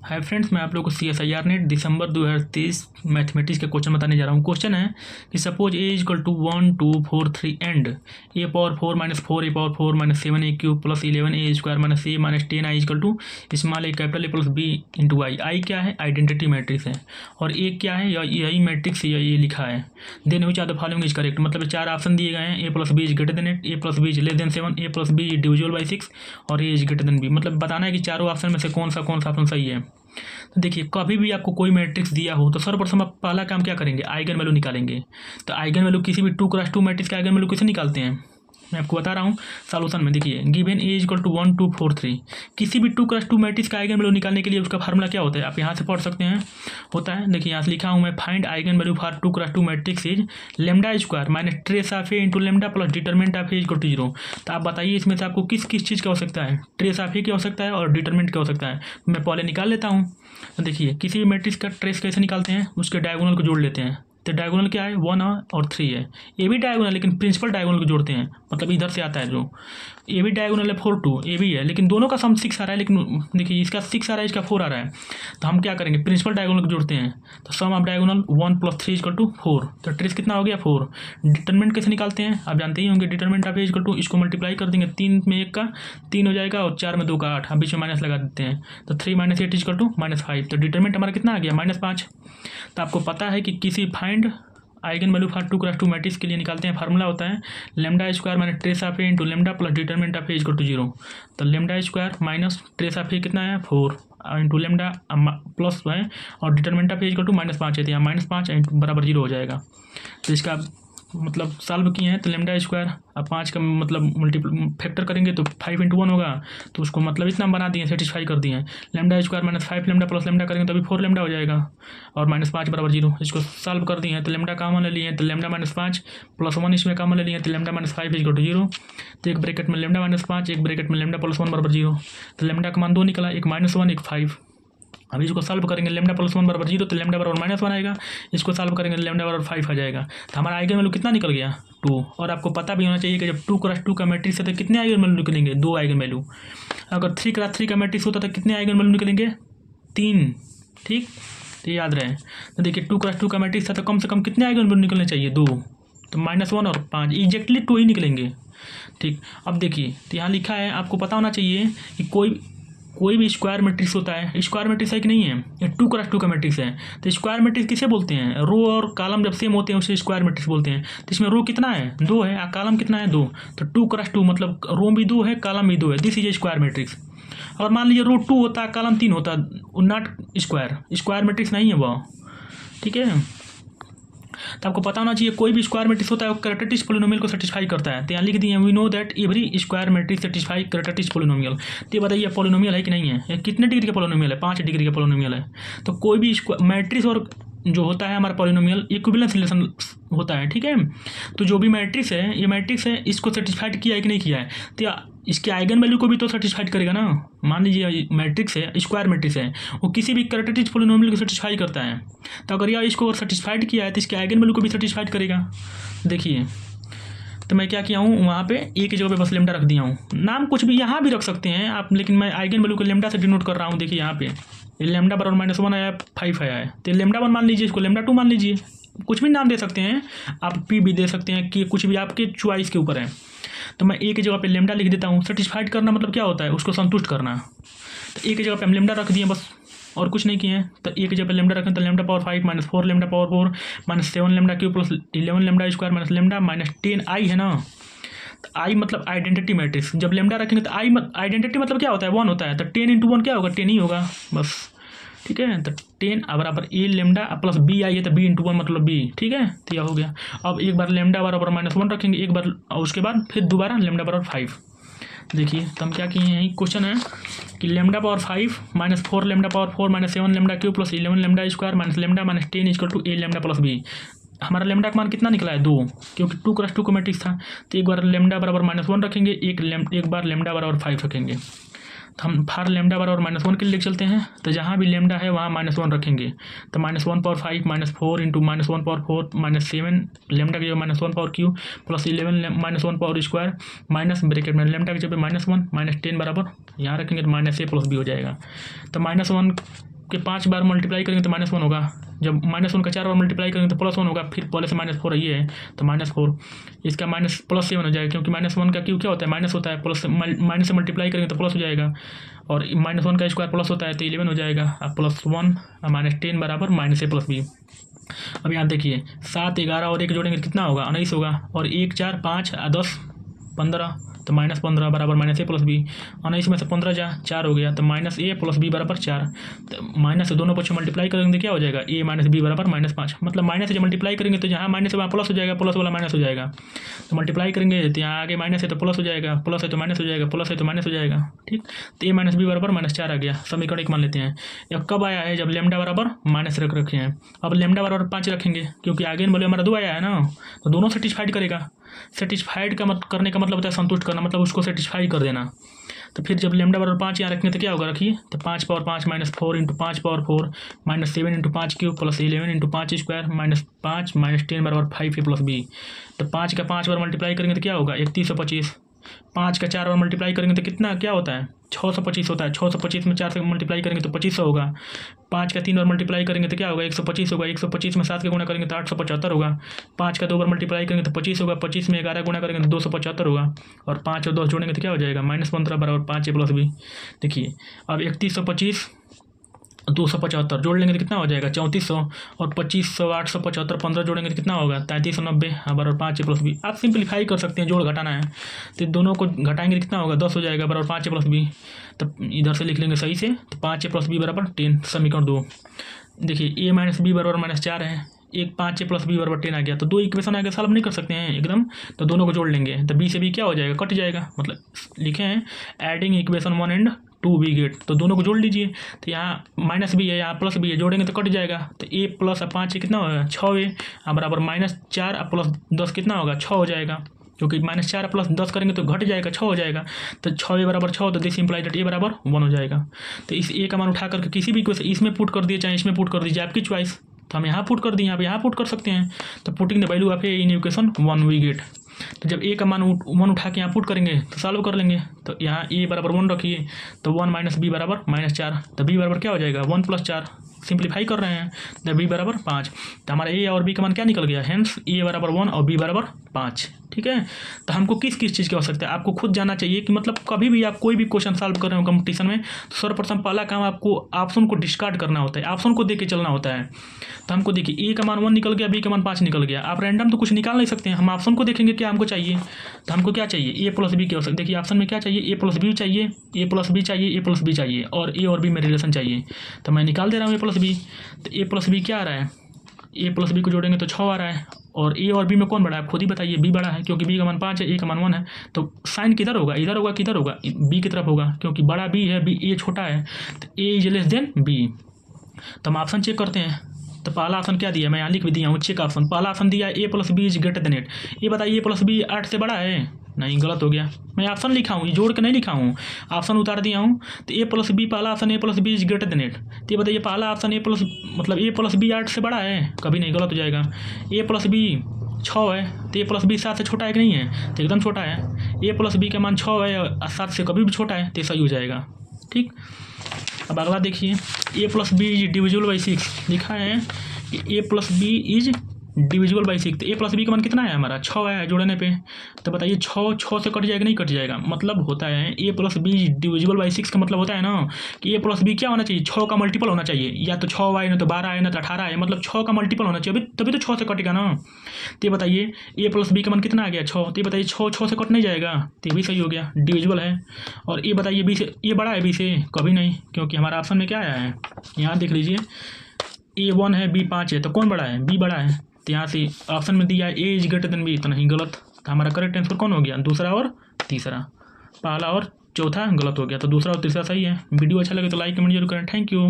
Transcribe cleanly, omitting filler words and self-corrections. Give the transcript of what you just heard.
Hi friends, मैं आप लोगों को CSIR नेट दिसंबर 2023 मैथमेटिक्स का क्वेश्चन बताने जा रहा हूँ। क्वेश्चन है कि suppose A equal to 1 2 4 3 and A power 4 minus 4 A power 4 minus 7 A cube plus 11 A square minus A minus 10 I equal to small A capital A plus B into I. I क्या है? Identity matrix है। और ए क्या है? यही matrix या ये लिखा है। Then which are the following is correct. मतलब चार ऑप्शन दिए गए हैं। A plus B is greater than 8, A plus B is less than 7, A plus B divisible by 6 और A is greater than B. मतलब बताना है कि चारों ऑप्शन में से कौन सा ऑप्शन सही है। तो देखिए, कभी भी आपको कोई मैट्रिक्स दिया हो तो सर्वप्रथम आप पहला काम क्या करेंगे? आइगन वैल्यू निकालेंगे। तो आइगन वैल्यू किसी भी 2x2 मैट्रिक्स का आइगन वैल्यू कैसे निकालते हैं, मैं आपको बता रहा हूँ सॉल्यूशन में। देखिए, गिवन ए इक्वल टू 1 2 4 3, किसी भी 2x2 मैट्रिक्स का आइगन वैल्यू निकालने के लिए उसका फार्मूला क्या होता है, आप यहाँ से पढ़ सकते हैं। होता है, देखिए यहाँ से लिखा हूँ मैं, find eigen value for 2x2 matrix is lambda square minus trace of A into lambda plus determinant of A equal to 0। तो आप बताइए इसमें से आपको किस किस चीज़ की आवश्यकता है? ट्रेस ऑफ ए की आवश्यकता है और डिटरमिनेंट की आवश्यकता है। मैं पहले निकाल लेता हूँ। तो देखिए, किसी भी मैट्रिक्स का ट्रेस कैसे निकालते हैं? उसके डायगोनल को जोड़ लेते हैं। तो डायगोनल क्या है? 1 और 3 है। ए भी डायगोनल, लेकिन प्रिंसिपल डायगोनल को जोड़ते हैं, मतलब इधर से आता है जो। ए भी डायगोनल है 4 2, ए भी है, लेकिन दोनों का सम 6 आ रहा है। लेकिन देखिए, इसका 6 आ रहा है, इसका 4 आ रहा है। तो हम क्या करेंगे? प्रिंसिपल डायगोनल को जोड़ते हैं। तो सम ऑफ डायगोनल 1 + 3 = 4। तो ट्रेस कितना हो गया? 4। डिटरमिनेंट कैसे निकालते हैं? आप जानते ही होंगे। Determinant of A equal to, इसको मल्टीप्लाई कर देंगे। 3 में 1 का 3 हो जाएगा और 4 में 2 का 8। हम बीच में माइनस लगा देते हैं। तो 3 - 8 = -5। तो डिटरमिनेंट हमारा कितना आ गया? -5। तो आपको पता है कि किसी find eigen value for 2x2 matrix के लिए निकालते हैं, फार्मूला होता है lambda square minus trace of A into lambda plus determinant of A equal to 0। तो lambda square minus trace of A कितना है? 4 इंटू लेमडा प्लस है और determinant of A equal to -5 है। तो यहाँ -5 बराबर 0 हो जाएगा। तो इसका मतलब सॉल्व किए हैं तो लेमडा स्क्वायर, अब 5 का मतलब फैक्टर करेंगे तो 5 × 1 होगा। तो उसको मतलब इतना बना दिए, सेटिस्फाई कर दिए। Lambda square -5 lambda plus lambda करेंगे तो अभी 4 लेमडा हो जाएगा और -5 बराबर 0। इसको सॉल्व कर दिए हैं तो लेमडा कॉमन ले लिए, तो लेमडा -5 + 1 इसमें कॉमन ले लिए, तो लेमडा -5 = 0। तो एक ब्रैकेट में लेमडा -5, एक ब्रैकेट में लेमडा + 1 बराबर 0। तो लेमडा का मान 2 निकला, एक -1 एक 5। अब इसको सॉल्व करेंगे, लेमडा + 1 बराबर 0, तो लेमडा बराबर -1 आएगा। इसको सॉल्व करेंगे, लेमडा बराबर 5 आ जाएगा। तो हमारा आइगन वैल्यू कितना निकल गया? 2। और आपको पता भी होना चाहिए कि जब 2x2 का मैट्रिक्स है तो कितने आइगन वैल्यू निकलेंगे? 2 आइगन वैल्यू। अगर 3x3 का मैट्रिक्स होता तो कितने आइगन वैल्यू निकलेंगे? 3। ठीक, तो याद रहे। तो देखिए, 2x2 का मैट्रिक्स था तो कम से कम कितने आइगन वैल्यू निकलने चाहिए? 2। तो -1 और 5, एग्जैक्टली 2 ही निकलेंगे। ठीक, अब देखिए, तो यहाँ लिखा है, आपको पता होना चाहिए कि कोई भी स्क्वायर मैट्रिक्स होता है। स्क्वायर मैट्रिक्स है कि नहीं है? ये 2x2 का मैट्रिक्स है। तो स्क्वायर मैट्रिक्स किसे बोलते हैं? रो और कॉलम जब सेम होते हैं उसे स्क्वायर मैट्रिक्स बोलते हैं। तो इसमें रो कितना है? 2 है और कॉलम कितना है? 2। तो 2x2 मतलब रो भी 2 है, कॉलम भी 2 है। This is a square matrix. और मान लीजिए रो 2 होता है, कॉलम 3 होता है, नॉट स्क्वायर मैट्रिक्स नहीं है वह। ठीक है, तो आपको पता होना चाहिए कोई भी स्क्वायर मैट्रिक्स होता है वो कैरेक्टरिस्टिक पोलिनोमियल को सेटिस्फाई करता है। तो यहाँ लिख दिए, we know that every square matrix satisfy characteristic polynomial. तो ये बताइए पोलिनोमियल है कि नहीं है? ये कितने डिग्री का पोलिनोमियल है? 5 डिग्री का पोलिनोमियल है। तो कोई भी मैट्रिक्स और जो होता है हमारा पोलिनोमियल, इक्विवेलेंस रिलेशन होता है। ठीक है, तो जो भी मैट्रिक्स है, ये मैट्रिक्स है, इसको सेटिस्फाइड किया है कि नहीं किया है? तो इसके आइगन वैल्यू को भी तो सेटिस्फाइड करेगा ना। मान लीजिए मैट्रिक्स है, स्क्वायर मैट्रिक्स है, वो किसी भी कैरेक्टरिस्टिक पोलिनोमियल को सेटिस्फाई करता है। तो अगर यह इसको सेटिस्फाइड किया है तो इसके आइगन वैल्यू को भी सेटिस्फाइड करेगा। देखिए, तो मैं क्या किया हूँ, वहाँ पे एक जगह पे बस लेमडा रख दिया हूँ। नाम कुछ भी यहाँ भी रख सकते हैं आप, लेकिन मैं आइगन वैल्यू को लेमडा से डिनोट कर रहा हूँ। देखिए यहाँ पे ये लेमडा बराबर -1 आया, 5 आया है। तो लेमडा 1 मान लीजिए, इसको लेमडा 2 मान लीजिए। कुछ भी नाम दे सकते हैं आप, पी भी दे सकते हैं, कि कुछ भी आपके चॉइस के ऊपर है। तो मैं एक जगह पे लेमडा लिख देता हूँ। सेटिस्फाइड करना मतलब क्या होता है? उसको संतुष्ट करना। तो एक जगह पे हम लेमडा रख दिए बस, और कुछ नहीं किए हैं। तो एक जगह पे लेमडा रखें तो lambda power 5 -4 lambda power 4 -7 lambda cube plus 11 lambda square minus lambda -10 आई है ना। तो आई मतलब आइडेंटिटी मैट्रिक्स। जब लेमडा रखेंगे तो आई आइडेंटिटी मतलब क्या होता है? 1 होता है। तो 10 × 1 क्या होगा? 10 ही होगा बस। ठीक है, तो 10 बराबर ए लेमडा प्लस बी आई है, तो बी × 1 मतलब बी। ठीक है, तो यह हो गया। अब एक बार लेमडा बराबर -1 रखेंगे, एक बार, और उसके बाद फिर दोबारा लेमडा बराबर 5। देखिए, तो हम क्या किए हैं, क्वेश्चन है कि lambda power 5 -4 lambda power 4 -7 lambda cube plus 11 lambda square minus lambda -10 = ए लेमडा प्लस बी। हमारा लेमडा का मान कितना निकला है? 2, क्योंकि 2x2 का मैट्रिक्स था। तो एक बार लेमडा बराबर -1 रखेंगे, एक बार लेमडा बराबर 5 रखेंगे। तो हम फार लेमडा बराबर -1 के लिए लेके चलते हैं। तो जहाँ भी लेमडा है वहाँ -1 रखेंगे। तो -1 पावर 5 -4 इंटू -1 पावर 4 -7 लेमडा की जगह -1 power cube plus 11 -1 power square minus bracket में लेमडा की जगह -1 -10 बराबर यहाँ रखेंगे तो -a + b हो जाएगा। तो -1 के 5 बार मल्टीप्लाई करेंगे तो -1 होगा, जब -1 का 4 बार मल्टीप्लाई करेंगे तो +1 होगा, फिर पहले से -4 ये है तो -4, इसका +7 हो जाएगा, क्योंकि -1 का क्यों क्या होता है माइनस होता है, प्लस माइनस से मल्टीप्लाई करेंगे तो प्लस हो जाएगा, और -1 का स्क्वायर प्लस होता है तो 11 हो जाएगा, अब +1 -10 बराबर -a + b। अब यहाँ देखिए 7, 11 और 1 जोड़ेंगे कितना होगा 19 होगा, और 1, 4, 5, 10, 15 तो -15 बराबर -a + b। 19 में से 15 जा 4 हो गया तो -a + b बराबर 4। तो माइनस से दोनों पक्ष मल्टीप्लाई करेंगे तो क्या हो जाएगा a - b बराबर -5। मतलब माइनस से जब मल्टीप्लाई करेंगे तो जहाँ माइनस है वहाँ प्लस हो जाएगा, प्लस वाला माइनस हो जाएगा, तो मल्टीप्लाई करेंगे तो यहाँ आगे माइनस है तो प्लस हो जाएगा, प्लस है तो माइनस हो जाएगा, प्लस है तो माइनस हो जाएगा। ठीक, तो a - b बराबर -4 आ गया। समीकरण 1 मान लेते हैं। यह कब आया है जब लैम्डा बराबर माइनस रखे हैं। अब लैम्डा बराबर 5 रखेंगे, क्योंकि आगे बोले हमारा 2 आया है ना, तो दोनों सेटिस्फाइड करेगा। सेटिस्फाइड का करने का मतलब होता है संतुष्ट करना, मतलब उसको सेटिस्फाई कर देना। तो फिर जब लैम्डा बराबर 5 यहाँ रखेंगे तो क्या होगा, रखिए तो 5 power 5 -4 × 5 power 4 -7 × 5 cube plus 11 × 5 square -5 -10 बराबर 5a + b। तो 5 का 5 बार मल्टीप्लाई करेंगे तो क्या होगा 3125। 5 का 4 बार मल्टीप्लाई करेंगे तो कितना क्या होता है 625 होता है। 625 में 4 से मल्टीप्लाई करेंगे तो 2500 होगा। 5 का 3 बार मल्टीप्लाई करेंगे तो क्या होगा 125 होगा। 125 में 7 का गुणा करेंगे तो 875 होगा। 5 का 2 बार मल्टीप्लाई करेंगे तो 25 होगा। 25 में 11 गुणा करेंगे तो 275 होगा। और 5 और 2 जोड़ेंगे तो क्या हो जाएगा -15 बराबर 5a + b। देखिए अब 3125 275 जोड़ लेंगे तो कितना हो जाएगा 3400, और 2500 875 15 जोड़ेंगे तो कितना होगा 3390 बराबर 5a + b। आप सिंपलीफाई कर सकते हैं, जोड़ घटाना है तो दोनों को घटाएंगे तो कितना होगा 10 हो जाएगा बराबर 5a + b। तो इधर से लिख लेंगे सही से, तो 5a + b बराबर 10। समीकरण 2 देखिए a - b बराबर -4 है, एक 5a + b बराबर 10 आ गया। तो 2 इक्वेशन आगे सॉल्व नहीं कर सकते हैं एकदम, तो दोनों को जोड़ लेंगे तो b से b क्या हो जाएगा कट जाएगा। मतलब लिखे हैं adding equation 1 and 2 we get, तो दोनों को जोड़ लीजिए। तो यहाँ -b है यहाँ +b है, जोड़ेंगे तो कट जाएगा। तो a + 5 कितना होगा 6a बराबर -4 + 10 कितना होगा 6 हो जाएगा, क्योंकि -4 + 10 करेंगे तो घट जाएगा 6 हो जाएगा। तो 6a बराबर 6, तो दिस इम्प्लाई दैट a बराबर 1 हो जाएगा। तो इस a का मान उठा करके किसी भी इक्वेशन इसमें पुट कर दिए चाहे इसमें पुट कर दीजिए, आपकी चॉइस। तो हम यहाँ पुट कर दिए, आप यहाँ पुट कर सकते हैं। तो putting the value of a in equation 1 we get. तो जब a का मान 1 उठा के यहाँ पुट करेंगे तो सॉल्व कर लेंगे। तो यहाँ a बराबर 1 रखिए, तो 1 - b बराबर -4। तो b बराबर क्या हो जाएगा 1 + 4, सिंप्लीफाई कर रहे हैं तो b बराबर 5। तो हमारा a और b का मान क्या निकल गया, हेंस a बराबर 1 और b बराबर 5। ठीक है, तो हमको किस किस चीज़ की आवश्यकता है आपको खुद जानना चाहिए कि मतलब कभी भी आप कोई भी क्वेश्चन सॉल्व कर रहे हो कंपटीशन में, तो सर्वप्रथम पहला काम आपको ऑप्शन को डिस्कार्ड करना होता है, ऑप्शन को देख के चलना होता है। तो हमको देखिए a का मान 1 निकल गया, b का मान 5 निकल गया। आप रैंडम तो कुछ निकाल नहीं सकते हैं, हम ऑप्शन को देखेंगे क्या हमको चाहिए। तो हमको क्या चाहिए a + b की आवश्यकता। देखिए ऑप्शन में क्या चाहिए a + b चाहिए, a + b चाहिए, a + b चाहिए, और a और b में रिलेशन चाहिए। तो मैं निकाल दे रहा हूँ a + b। तो a + b क्या आ रहा है, a + b को जोड़ेंगे तो 6 आ रहा है। और a और b में कौन बड़ा है, खुद ही बताइए। b बड़ा है क्योंकि b का मान 5 है, a का मान 1 है। तो साइन किधर होगा, इधर होगा किधर होगा, b की तरफ होगा, क्योंकि बड़ा b है, b a छोटा है। तो a is less then b। तो हम ऑप्शन चेक करते हैं। तो पहला ऑप्शन क्या दिया, मैं यहाँ लिख भी दिया हूँ चेक ऑप्शन। पहला ऑप्शन दिया a + b is greater than 8। ये बताइए a + b 8 से बड़ा है, नहीं गलत हो गया। मैं ऑप्शन लिखा हूँ, ये जोड़ के नहीं लिखा हूँ, ऑप्शन उतार दिया हूँ। तो a + b पहला option a + b is greater than 8। तो ये बताइए पहला ऑप्शन a + b 8 से बड़ा है, कभी नहीं, गलत हो जाएगा। a + b 6 है, तो a + b 7 से छोटा है कि नहीं है, तो एकदम छोटा है। a + b का मान 6 है और 7 से कभी भी छोटा है, तो सही हो जाएगा। ठीक, अब अगला देखिए a + b is divisible by 6। लिखा है कि a + b is divisible by 6। तो a + b का मान कितना है हमारा 6 है जोड़ने पे। तो बताइए 6 से कट जाएगा नहीं कट जाएगा, मतलब होता है a + b डिविजिबल बाई 6 का मतलब होता है ना कि a + b क्या होना चाहिए 6 का मल्टीपल होना चाहिए, या तो 6 आए ना तो 12 आए ना तो 18 आए, मतलब 6 का मल्टीपल होना चाहिए, तभी तो 6 से कटेगा ना। तो ये बताइए a + b का मान कितना आ गया 6। तो ये बताइए 6 से कट नहीं जाएगा, तो ये भी सही हो गया, डिविजिबल है। और ये बताइए b से ये बड़ा है b से, कभी नहीं, क्योंकि हमारा ऑप्शन में क्या आया है, यहाँ देख लीजिए a 1 है b 5 है, तो कौन बड़ा है b बड़ा है। तो यहाँ से ऑप्शन में दिया a is greater then b, तो नहीं गलत। तो हमारा करेक्ट आंसर कौन हो गया, दूसरा और तीसरा, पहला और चौथा गलत हो गया, तो दूसरा और तीसरा सही है। वीडियो अच्छा लगे तो लाइक कमेंट जरूर करें। Thank you.